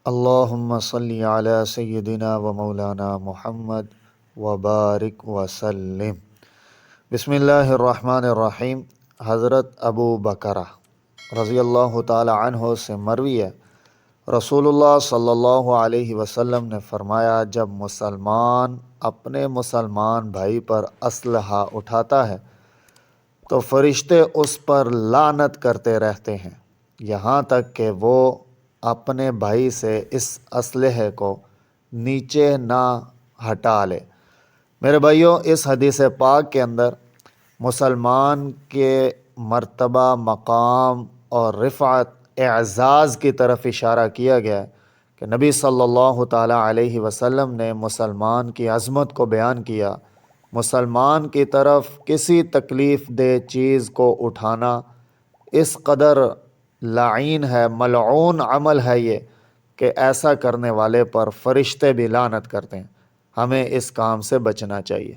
اللہم صلی علی سیدنا و مولانا محمد وبارک وسلم۔ بسم اللہ الرحمن الرحیم۔ حضرت ابو بکرہ رضی اللہ تعالی عنہ سے مروی ہے، رسول اللہ صلی اللہ علیہ وسلم نے فرمایا، جب مسلمان اپنے مسلمان بھائی پر اسلحہ اٹھاتا ہے تو فرشتے اس پر لعنت کرتے رہتے ہیں یہاں تک کہ وہ اپنے بھائی سے اس اسلحے کو نیچے نہ ہٹا لے۔ میرے بھائیوں، اس حدیث پاک کے اندر مسلمان کے مرتبہ، مقام اور رفعت، اعزاز کی طرف اشارہ کیا گیا ہے کہ نبی صلی اللہ تعالیٰ علیہ وسلم نے مسلمان کی عظمت کو بیان کیا۔ مسلمان کی طرف کسی تکلیف دہ چیز کو اٹھانا اس قدر لعین ہے، ملعون عمل ہے یہ، کہ ایسا کرنے والے پر فرشتے بھی لعنت کرتے ہیں۔ ہمیں اس کام سے بچنا چاہیے۔